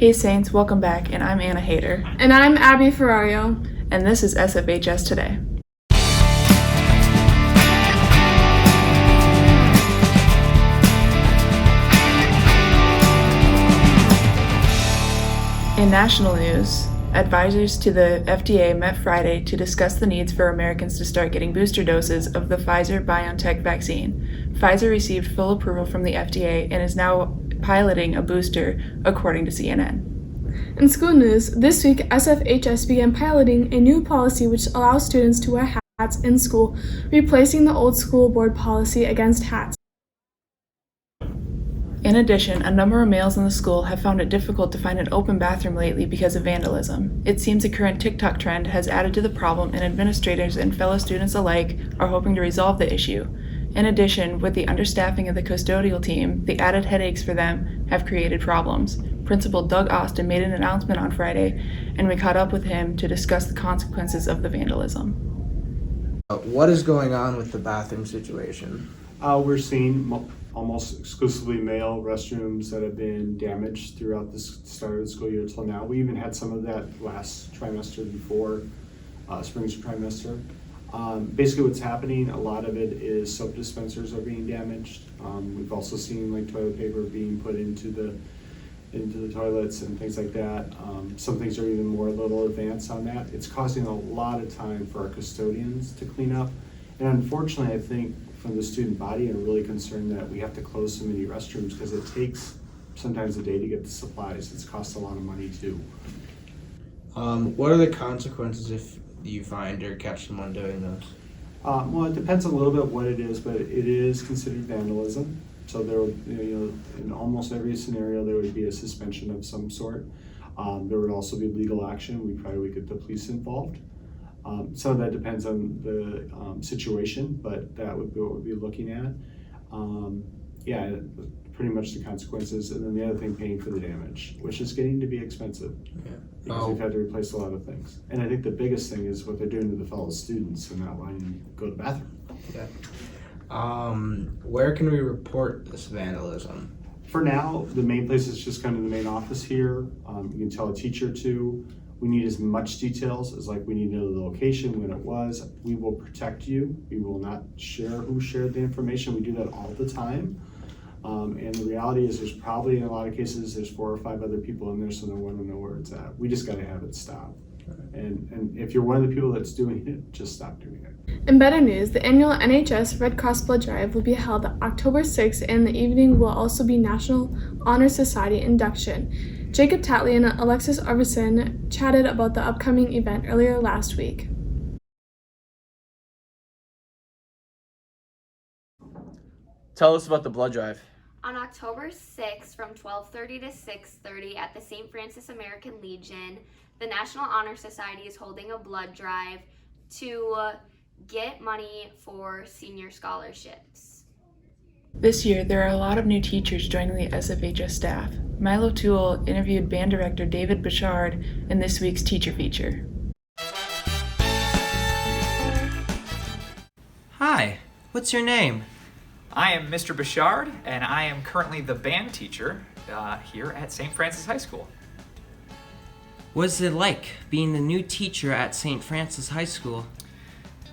Hey Saints, welcome back, and I'm Anna Hayter. And I'm Abby Ferrario. And this is SFHS Today. In national news, advisors to the FDA met Friday to discuss the needs for Americans to start getting booster doses of the Pfizer-BioNTech vaccine. Pfizer received full approval from the FDA and is now piloting a booster, according to CNN. In school news, this week SFHS began piloting a new policy which allows students to wear hats in school, replacing the old school board policy against hats. In addition, a number of males in the school have found it difficult to find an open bathroom lately because of vandalism. It seems a current TikTok trend has added to the problem, and administrators and fellow students alike are hoping to resolve the issue. In addition, with the understaffing of the custodial team, the added headaches for them have created problems. Principal Doug Austin made an announcement on Friday, and we caught up with him to discuss the consequences of the vandalism. What is going on with the bathroom situation? We're seeing almost exclusively male restrooms that have been damaged throughout the start of the school year till now. We even had some of that last trimester before spring trimester. Basically what's happening, a lot of it is soap dispensers are being damaged. We've also seen like toilet paper being put into the toilets and things like that. Some things are even more a little advanced on that. It's causing a lot of time for our custodians to clean up. And unfortunately, I think from the student body, I'm really concerned that we have to close so many restrooms because it takes sometimes a day to get the supplies. It's cost a lot of money too. What are the consequences if you find or catch someone doing this? Well, it depends a little bit what it is, but it is considered vandalism. So there would, in almost every scenario, there would be a suspension of some sort. There would also be legal action. We probably would get the police involved. Some of that depends on the situation, but that would be what we'd be looking at. Pretty much the consequences, and then the other thing, paying for the damage, which is getting to be expensive. Yeah. Because we've had to replace a lot of things. And I think the biggest thing is what they're doing to the fellow students and not letting them go to the bathroom. Yeah. Where can we report this vandalism? For now, the main place is just kind of the main office here. You can tell a teacher to. We need as much details as like we need to know the location, when it was. We will protect you. We will not share who shared the information. We do that all the time. And the reality is there's probably in a lot of cases there's 4 or 5 other people in there, so no one will know where it's at. We just got to have it stop. And if you're one of the people that's doing it, just stop doing it. In better news, the annual NHS Red Cross Blood Drive will be held October 6th, and the evening will also be National Honor Society induction. Jacob Tatley and Alexis Skogquist chatted about the upcoming event earlier last week. Tell us about the blood drive. On October 6th from 12:30 to 6:30 at the St. Francis American Legion, the National Honor Society is holding a blood drive to get money for senior scholarships. This year, there are a lot of new teachers joining the SFHS staff. Milo Toole interviewed Band Director David Berchard in this week's teacher feature. Hi, what's your name? I am Mr. Bechard, and I am currently the band teacher here at St. Francis High School. What's it like being the new teacher at St. Francis High School?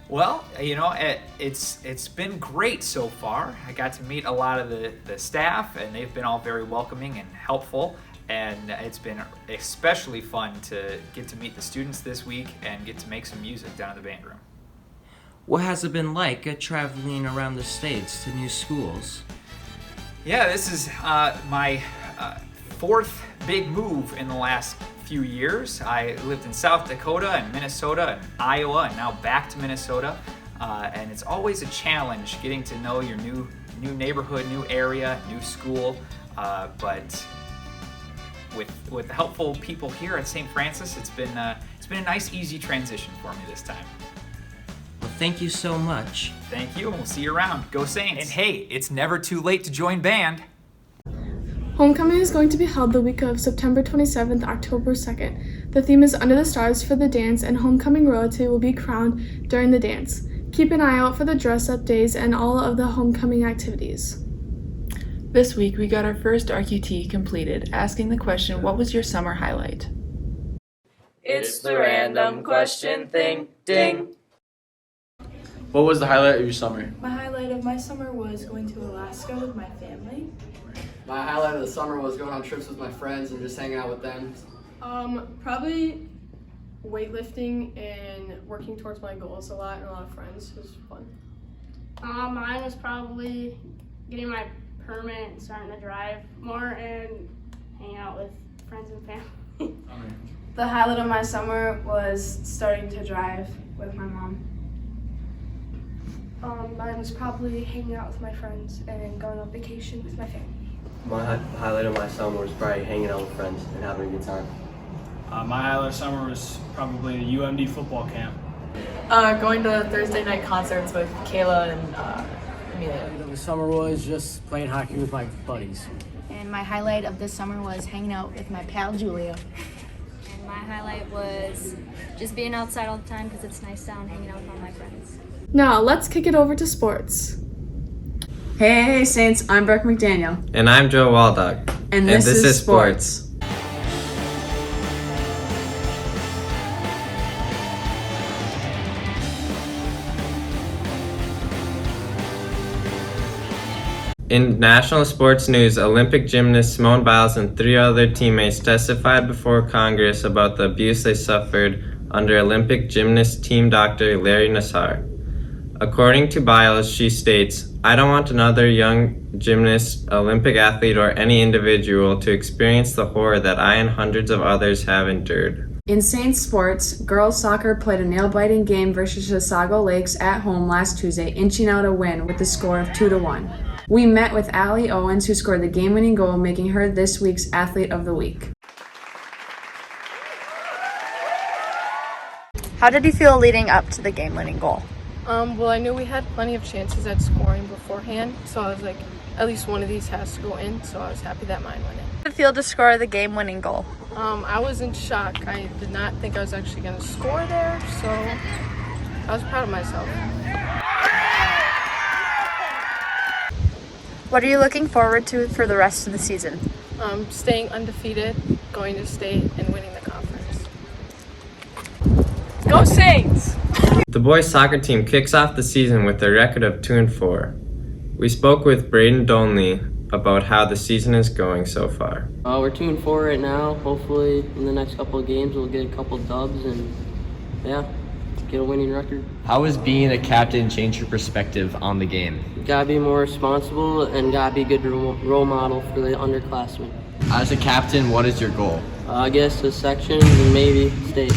Well, it's been great so far. I got to meet a lot of the staff, and they've been all very welcoming and helpful, and it's been especially fun to get to meet the students this week and get to make some music down in the band room. What has it been like traveling around the States to new schools? Yeah, this is my 4th big move in the last few years. I lived in South Dakota and Minnesota and Iowa, and now back to Minnesota. And it's always a challenge getting to know your new neighborhood, new area, new school. But with helpful people here at St. Francis, it's been a nice, easy transition for me this time. Well, thank you so much. Thank you, and we'll see you around. Go Saints! And hey, it's never too late to join band. Homecoming is going to be held the week of September 27th, October 2nd. The theme is Under the Stars for the dance, and homecoming royalty will be crowned during the dance. Keep an eye out for the dress-up days and all of the homecoming activities. This week we got our first RQT completed, asking the question, what was your summer highlight? It's the random question thing, ding. What was the highlight of your summer? My highlight of my summer was going to Alaska with my family. My highlight of the summer was going on trips with my friends and just hanging out with them. Probably weightlifting and working towards my goals a lot, and a lot of friends. It was fun. Mine was probably getting my permit and starting to drive more and hanging out with friends and family. The highlight of my summer was starting to drive with my mom. Mine was probably hanging out with my friends and going on vacation with my family. My highlight of my summer was probably hanging out with friends and having a good time. My highlight of summer was probably the UMD football camp. Going to Thursday night concerts with Kayla and Amelia. The summer was just playing hockey with my buddies. And my highlight of this summer was hanging out with my pal Julia. And my highlight was just being outside all the time because it's nice down hanging out with all my friends. Now, let's kick it over to sports. Hey, Saints, I'm Brooke McDaniel. And I'm Joe Waldog. And this is sports. In national sports news, Olympic gymnast Simone Biles and 3 other teammates testified before Congress about the abuse they suffered under Olympic gymnast team doctor Larry Nassar. According to Biles, she states, "I don't want another young gymnast, Olympic athlete, or any individual to experience the horror that I and hundreds of others have endured." In Saints sports, girls soccer played a nail-biting game versus Chisago Lakes at home last Tuesday, inching out a win with a score of 2-1. We met with Allie Owens, who scored the game-winning goal, making her this week's Athlete of the Week. How did you feel leading up to the game-winning goal? Well, I knew we had plenty of chances at scoring beforehand, so I was like, at least one of these has to go in, so I was happy that mine went in. How did it feel to score the game-winning goal? I was in shock. I did not think I was actually going to score there, so I was proud of myself. What are you looking forward to for the rest of the season? Staying undefeated, going to state, and winning the conference. Go Saints! The boys soccer team kicks off the season with a record of 2-4. We spoke with Brayden Dolney about how the season is going so far. We're 2-4 right now. Hopefully in the next couple of games we'll get a couple dubs and get a winning record. How has being a captain changed your perspective on the game? Gotta be more responsible and gotta be a good role model for the underclassmen. As a captain, what is your goal? I guess the section and maybe state.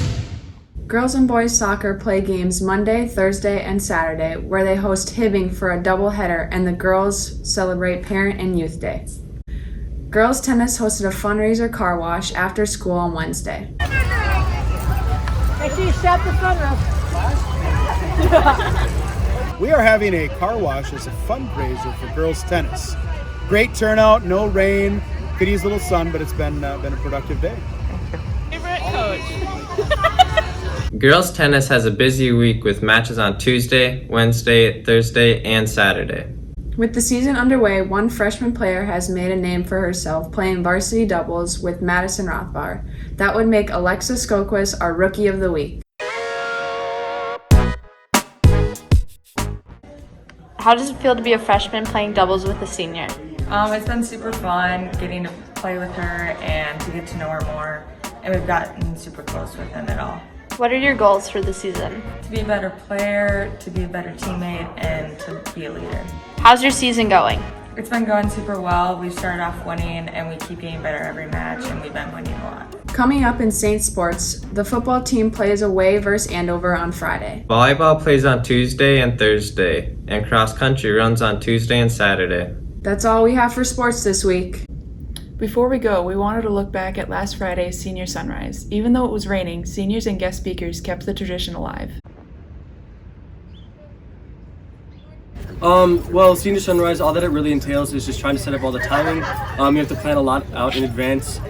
Girls and boys soccer play games Monday, Thursday, and Saturday, where they host Hibbing for a doubleheader, and the girls celebrate Parent and Youth Day. Girls tennis hosted a fundraiser car wash after school on Wednesday. We are having a car wash as a fundraiser for girls tennis. Great turnout, no rain, could use a little sun, but it's been a productive day. Favorite coach? Girls tennis has a busy week with matches on Tuesday, Wednesday, Thursday, and Saturday. With the season underway, one freshman player has made a name for herself playing varsity doubles with Madison Rothbauer. That would make Alexis Skogquist our Rookie of the Week. How does it feel to be a freshman playing doubles with a senior? It's been super fun getting to play with her and to get to know her more, and we've gotten super close within it all. What are your goals for the season? To be a better player, to be a better teammate, and to be a leader. How's your season going? It's been going super well. We've started off winning, and we keep getting better every match, and we've been winning a lot. Coming up in Saints sports, the football team plays away versus Andover on Friday. Volleyball plays on Tuesday and Thursday, and cross country runs on Tuesday and Saturday. That's all we have for sports this week. Before we go, we wanted to look back at last Friday's senior sunrise. Even though it was raining, seniors and guest speakers kept the tradition alive. Well, senior sunrise, all that it really entails is just trying to set up all the timing. You have to plan a lot out in advance.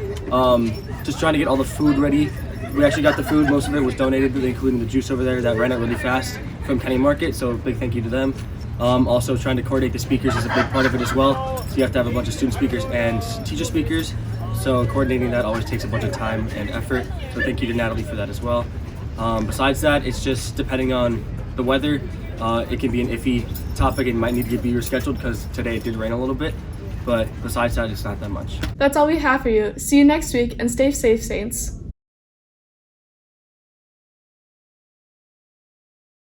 Just trying to get all the food ready. We actually got the food, most of it was donated, including the juice over there that ran out really fast from Kenny Market, so big thank you to them. Also trying to coordinate the speakers is a big part of it as well. So you have to have a bunch of student speakers and teacher speakers. So coordinating that always takes a bunch of time and effort. So thank you to Natalie for that as well. Besides that, it's just depending on the weather. It can be an iffy topic and might need to be rescheduled because today it did rain a little bit. But besides that, it's not that much. That's all we have for you. See you next week and stay safe, Saints.